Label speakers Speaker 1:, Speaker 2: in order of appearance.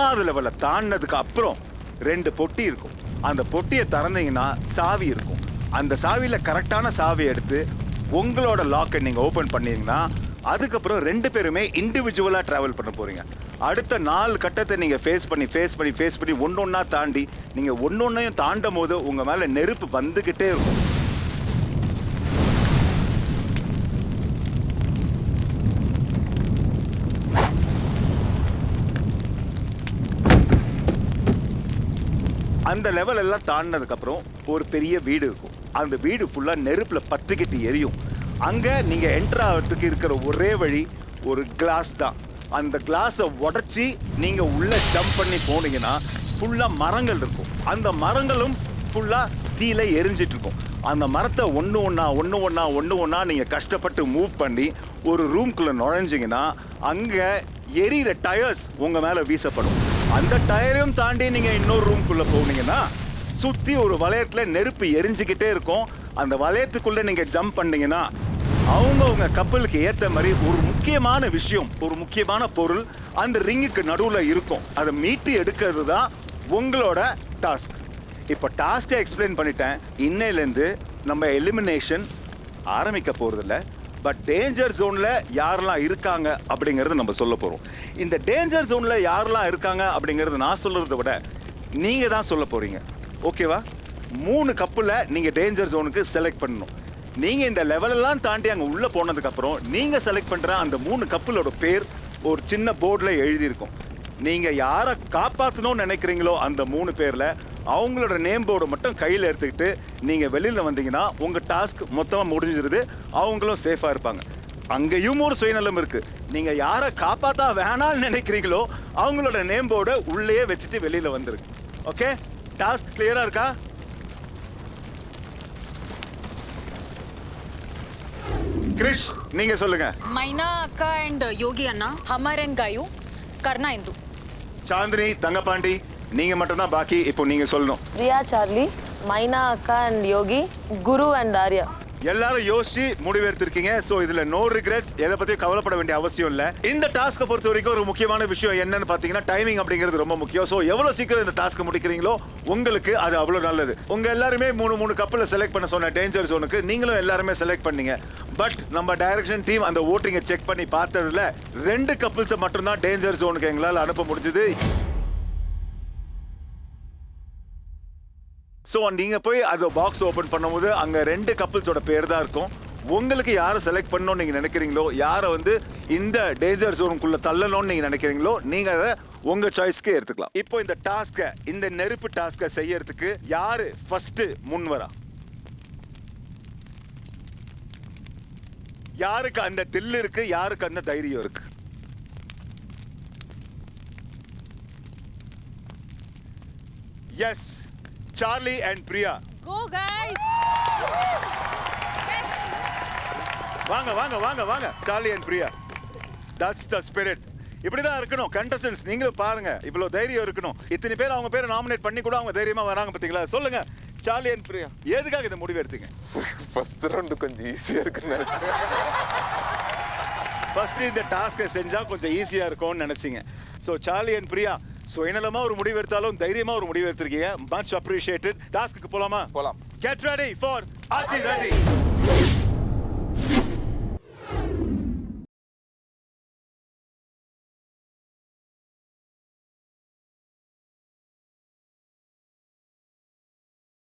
Speaker 1: மூணாவது லெவலில் தாண்டினதுக்கு அப்புறம் 2 பொட்டி இருக்கும். அந்த பொட்டியை திறந்தீங்கன்னா சாவி இருக்கும். அந்த சாவியில் கரெக்டான சாவியை எடுத்து உங்களோட லாக்கை நீங்கள் ஓப்பன் பண்ணீங்கன்னா அதுக்கப்புறம் 2 பேருமே இண்டிவிஜுவலாக ட்ராவல் பண்ண போகிறீங்க. அடுத்த 4 கட்டத்தை நீங்கள் ஃபேஸ் பண்ணி ஒன்றொன்னா தாண்டி நீங்கள் ஒன்றொன்னையும் தாண்டும் போது உங்கள் மேலே நெருப்பு வந்துக்கிட்டே இருக்கும். அந்த லெவல் எல்லாம் தாண்டினதுக்கப்புறம் ஒரு பெரிய வீடு இருக்கும். அந்த வீடு ஃபுல்லாக நெருப்பில் பத்துக்கிட்டு எரியும். அங்கே நீங்கள் என்ட்ரு ஆகிறதுக்கு இருக்கிற ஒரே வழி ஒரு கிளாஸ் தான். அந்த கிளாஸை உடச்சி நீங்கள் உள்ளே ஜம்ப் பண்ணி போனீங்கன்னா ஃபுல்லாக மரங்கள் இருக்கும். அந்த மரங்களும் ஃபுல்லாக தீயில எரிஞ்சிட்டு இருக்கும். அந்த மரத்தை ஒன்று ஒன்றா நீங்கள் கஷ்டப்பட்டு மூவ் பண்ணி ஒரு ரூம்குள்ளே நுழைஞ்சிங்கன்னா அங்கே எரியிற டயர்ஸ் உங்கள் மேலே வீசப்படும். அந்த டயரையும் தாண்டி நீங்கள் இன்னொரு ரூம்குள்ளே போனீங்கன்னா சுற்றி ஒரு வளையத்தில் நெருப்பு எரிஞ்சுக்கிட்டே இருக்கும். அந்த வளையத்துக்குள்ளே நீங்கள் ஜம்ப் பண்ணீங்கன்னா அவங்க கப்பலுக்கு ஏற்ற மாதிரி ஒரு முக்கியமான விஷயம், ஒரு முக்கியமான பொருள் அந்த ரிங்குக்கு நடுவில் இருக்கும். அதை மீட்டு எடுக்கிறது தான் உங்களோட டாஸ்க். இப்போ டாஸ்க்கை எக்ஸ்பிளைன் பண்ணிட்டேன். இன்னையிலேருந்து நம்ம எலிமினேஷன் ஆரம்பிக்க போகிறதில்ல. பட் டேஞ்சர் ஜோனில் யாரெல்லாம் இருக்காங்க அப்படிங்கிறது நம்ம சொல்ல போகிறோம். இந்த டேஞ்சர் ஜோனில் யாரெல்லாம் இருக்காங்க அப்படிங்கிறது நான் சொல்கிறத விட நீங்கள் தான் சொல்ல போகிறீங்க. ஓகேவா? 3 கப்பில் நீங்கள் டேஞ்சர் ஜோனுக்கு செலக்ட் பண்ணணும். நீங்கள் இந்த லெவலெல்லாம் தாண்டி அங்கே உள்ளே போனதுக்கப்புறம் நீங்கள் செலக்ட் பண்ணுற அந்த 3 கப்பலோட பேர் ஒரு சின்ன போர்டில் எழுதியிருக்கும். நீங்கள் யாரை காப்பாற்றணும்னு நினைக்கிறீங்களோ அந்த 3 பேரில் அவங்களோட நேம் போர்டை மட்டும் கையில் எடுத்துக்கிட்டு நீங்கள் வெளியில் வந்தீங்கன்னா உங்கள் டாஸ்க் மொத்தமாக முடிஞ்சிருது. அவங்களும் சேஃபாக இருப்பாங்க. அங்கேயும் ஒரு சுயநலம் இருக்குது. நீங்கள் யாரை காப்பாற்ற வேணாம்னு நினைக்கிறீங்களோ அவங்களோட நேம் போர்டை உள்ளே வச்சுட்டு வெளியில் வந்துருக்கு. ஓகே, டாஸ்க் கிளியராக இருக்கா? கிரிஷ், நீங்க சொல்லுங்க.
Speaker 2: மைனா அக்கா and Yogi Anna, Hmar and காயு, கர்ணா இந்து.
Speaker 1: சாந்தினி, தங்கபாண்டி, நீங்க மட்டும் தான் பாக்கி. இப்போ நீங்க சொல்லணும்.
Speaker 3: ரியா, சார்லி, மைனா அக்கா and Yogi, Guru and Arya.
Speaker 1: எல்லாரும் யோசிச்சு முடிவு எடுத்திருக்கீங்க. சோ இதுல நோ ரிக்ரெட்ஸ், எதை பத்தியும் கவலைப்பட வேண்டிய அவசியம் இல்ல. இந்த டாஸ்க்கை பொறுத்த வரைக்கும் ஒரு முக்கியமான விஷயம் என்னன்னு பாத்தீங்கன்னா டைமிங் அப்படிங்கிறது ரொம்ப முக்கியம். சோ எவ்வளவு சீக்கிரம் இந்த டாஸ்க்கை முடிக்கிறீங்களோ உங்களுக்கு அது அவ்வளவு நல்லது. உங்க எல்லாருமே 3 கப்பல செலக்ட் பண்ண சொன்ன டேஞ்சர் ஜோனுக்கு நீங்களும் எல்லாருமே செலக்ட் பண்ணீங்க. பட் நம்ம டைரக்ஷன் டீம் அந்த ஓட்டிங்கை செக் பண்ணி பார்த்ததுல 2 கப்பல்ஸை மட்டும்தான் டேஞ்சர் ஜோனுக்கு எங்களால் அனுப்ப முடிஞ்சது. ஸோ நீங்கள் போய் அதை பாக்ஸ் ஓப்பன் பண்ணும்போது அங்கே 2 கப்பிள்ஸோட பேர் தான் இருக்கும். உங்களுக்கு யாரை செலக்ட் பண்ணணும்னு நீங்கள் நினைக்கிறீங்களோ, யாரை இந்த டேஞ்சர் ஜோனுக்குள்ளே தள்ளணும்னு நீங்கள் நினைக்கிறீங்களோ நீங்கள் அதை உங்கள் சாய்ஸ்க்கு எடுத்துக்கலாம். இப்போ இந்த டாஸ்க்கை, இந்த நெருப்பு டாஸ்க்கை செய்யறதுக்கு யாரு ஃபர்ஸ்ட் முன் வரா? யாருக்கு அந்த தில்லு இருக்கு, யாருக்கு அந்த தைரியம் இருக்கு? Yes, Charlie and Priya.
Speaker 2: Go guys.
Speaker 1: வாங்க வாங்க வாங்க வாங்க Charlie and Priya. That's the spirit. இப்படி தான் இருக்கணும் கண்டஸ்டன்ட்ஸ். நீங்களும் பாருங்க, இவ்வளோ தைரியம் இருக்கணும். இத்தனை பேர் அவங்க பேரை நாமினேட் பண்ணி கூட அவங்க தைரியமா வராங்க பார்த்தீங்களா? சொல்லுங்க Charlie and Priya, எதுக்காக இந்த முடிவு எடுத்தீங்க?
Speaker 4: ஃபர்ஸ்ட் ரவுண்ட் கொஞ்சம் ஈஸியா இருக்குன்னு
Speaker 1: ஃபர்ஸ்ட் இந்த டாஸ்க்கை செஞ்சா கொஞ்சம் ஈஸியா இருக்கும்னு நினைச்சீங்க. ஸோ Charlie and Priya, சுயநலமா ஒரு முடிவு எடுத்தாலும் தைரியமா ஒரு முடிவு எடுத்திருக்கீங்க. Much appreciated. டாஸ்க்கு போலாமா?
Speaker 4: போலாம்.
Speaker 1: Get ready for Ati Ready.